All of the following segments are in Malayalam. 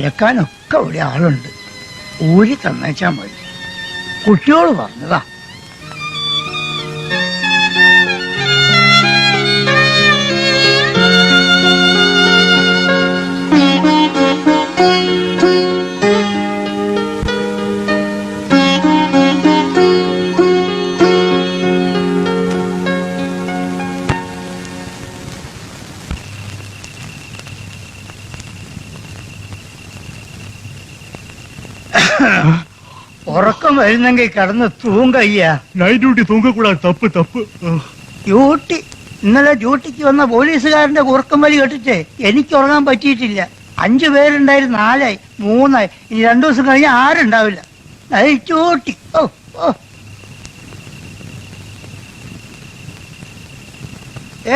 അലക്കാനൊക്കെ ഇവിടെ ആളുണ്ട്. ഊരി തന്നേച്ചാ മതി. കുട്ടിയോട് പറഞ്ഞതാ. ഉറക്കം വരുന്നെങ്കിൽ കിടന്ന് തൂങ്കയ്യ. Night duty തൂങ്ങക്കൂടാ. തപ്പ് തപ്പ്. ഡ്യൂട്ടി ഇന്നലെ ഡ്യൂട്ടിക്ക് വന്ന പോലീസുകാരന്റെ ഉറക്കം വലി കേട്ടിട്ടേ എനിക്ക് ഉറങ്ങാൻ പറ്റിയിട്ടില്ല. 5 പേരുണ്ടായിരുന്നു, 4 ആയി, 3 ആയി. ഇനി 2 ദിവസം കഴിഞ്ഞാൽ ആരുണ്ടാവില്ല. Night duty. ഓ ഓ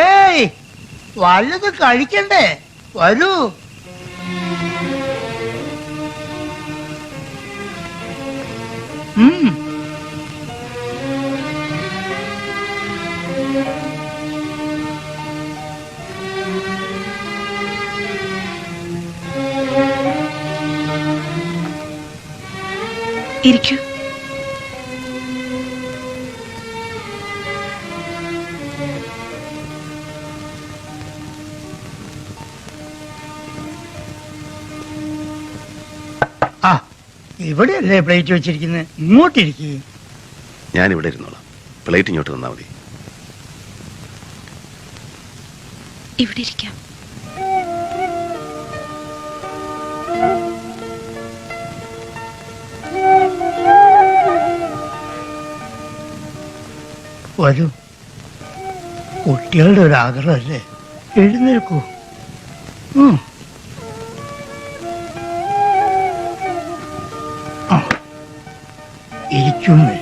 ഏയ് വല്ലത് കഴിക്കണ്ടേ? വരൂ. ഇരിക്കൂ. ആ ഇവിടെയല്ലേ പ്ലേറ്റ് വെച്ചിരിക്കുന്നത്? ഇങ്ങോട്ടിരിക്കുക. ഞാൻ ഇവിടെ ഇരുന്നോളാം. പ്ലേറ്റ് ഇങ്ങോട്ട് തന്നാ മതി. ഇവിടെ ഇരിക്കാം. വരൂ. കുട്ടികളുടെ ഒരു ആഗ്രഹമല്ലേ? എഴുന്നേൽക്കൂ. ഇരിക്കുന്നേ.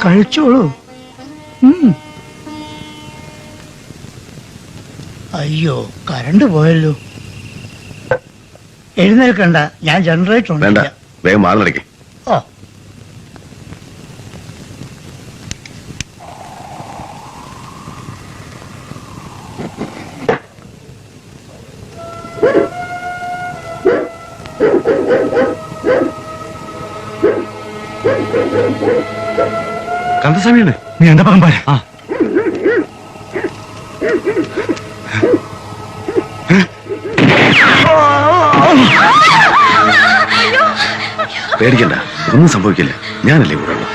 കഴിച്ചോളൂ. അയ്യോ, കറണ്ട് പോയല്ലോ. എഴുന്നേൽക്കണ്ട, ഞാൻ ജനറേറ്റർ ഉണ്ട്. വേഗം മാറിനടക്കേ. ഓ കന്തസ്വാമിയാണ്. നീ എന്താ പകം പാര. പേടിക്കണ്ട, ഒന്നും സംഭവിക്കില്ല. ഞാനല്ലേ കൂടെ ഉള്ളു.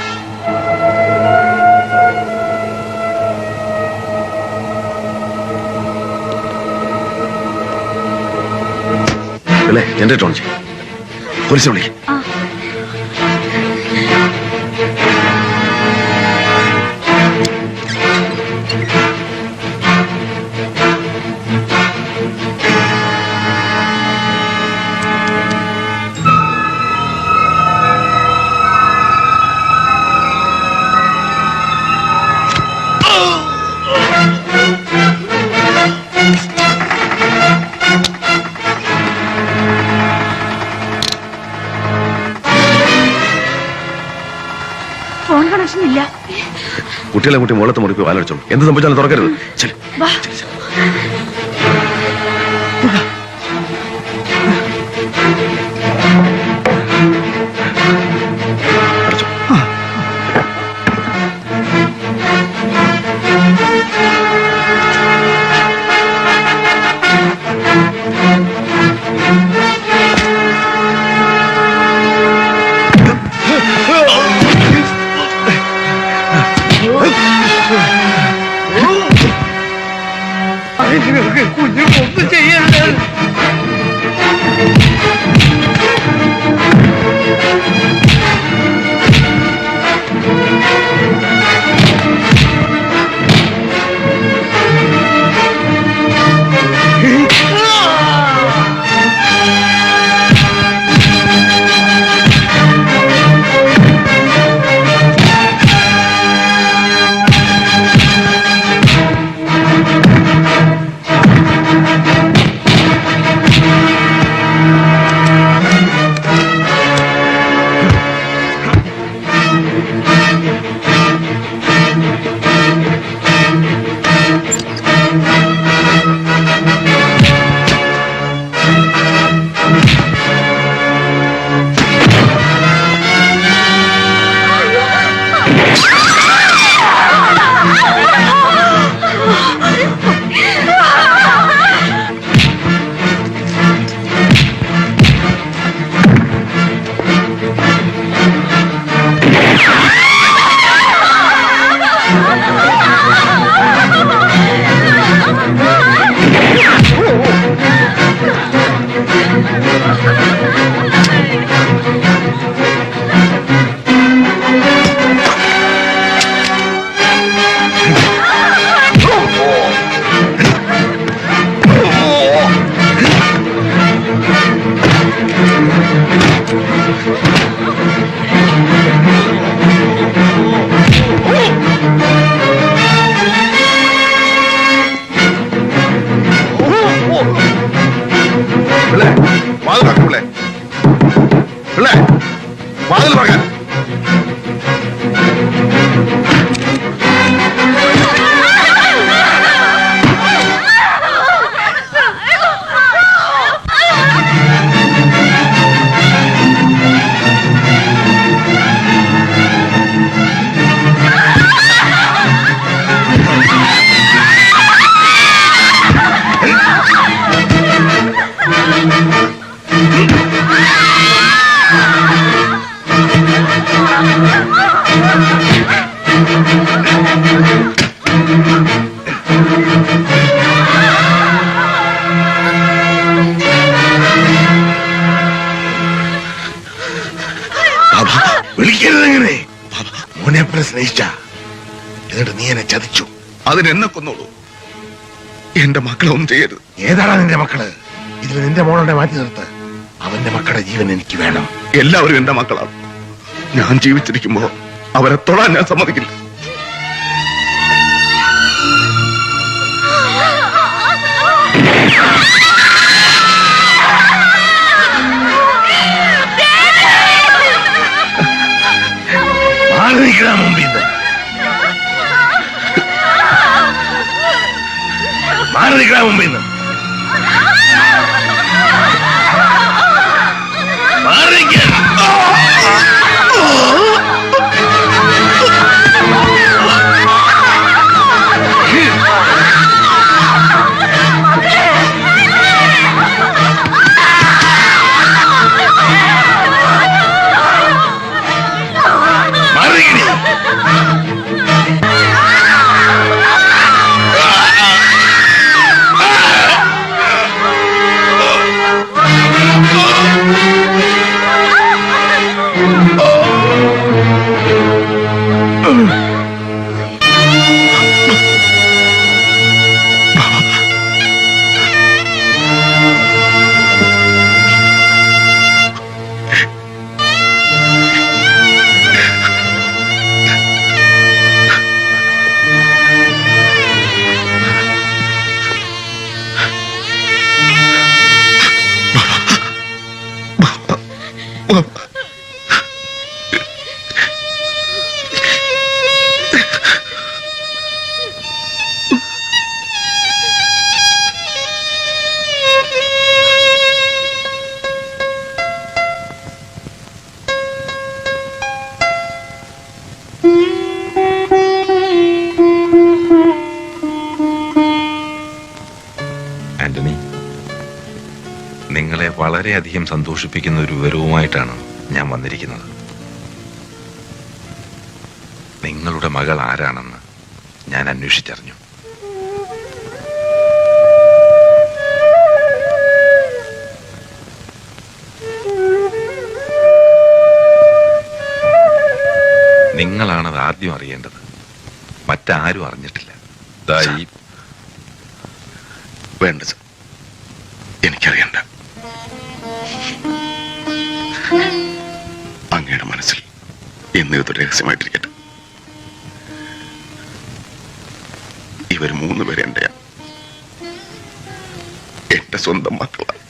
അല്ലേ ജനറേറ്റർ ഓൺ ചെയ്യും. പോലീസ് വിളിക്കും. കുട്ടികളെ കുട്ടി മുകളത്ത് മുറിപ്പ് വാലടിച്ചോളൂ. എന്ത് സംഭവിച്ചാലും തുറക്കരുത്. വിളിക്കരുതെങ്ങനെ മോനെ സ്നേഹിച്ച എന്നിട്ട് നീ എന്നെ ചതിച്ചു. അതിനെന്നെ കൊന്നോളൂ, എന്റെ മക്കളെ ഒന്നും ചെയ്യരുത്. ഏതാണ് നിന്റെ മക്കള്? ഇതിൽ നിന്റെ മോളെ മാറ്റി നിർത്ത്. അവന്റെ മക്കളുടെ ജീവൻ എനിക്ക് വേണം. എല്ലാവരും എന്റെ മക്കളാണ്. ഞാൻ ജീവിച്ചിരിക്കുമ്പോ അവരെ തൊടാൻ ഞാൻ സമ്മതിക്കില്ല. മുമ്പിൽ മാറി നിൽക്കണം, മുമ്പിൽ നിന്ന് മാറി നിൽക്കണം. ആന്റണി, നിങ്ങളെ വളരെയധികം സന്തോഷിപ്പിക്കുന്ന ഒരു വിവരവുമായിട്ടാണ് ഞാൻ വന്നിരിക്കുന്നത്. നിങ്ങളുടെ മകൾ ആരാണെന്ന് ഞാൻ അന്വേഷിച്ചറിഞ്ഞു. നിങ്ങളാണത് ആദ്യം അറിയേണ്ടത്. മറ്റാരും അറിഞ്ഞിട്ടില്ല. വേണ്ട സർ, എനിക്കറിയണ്ട. അങ്ങയുടെ മനസ്സിൽ എന്ന് ഇതൊരു രഹസ്യമായിട്ടിരിക്കട്ടെ. ഇവർ 3 പേര് എന്റെ സ്വന്തം മക്കളാണ്.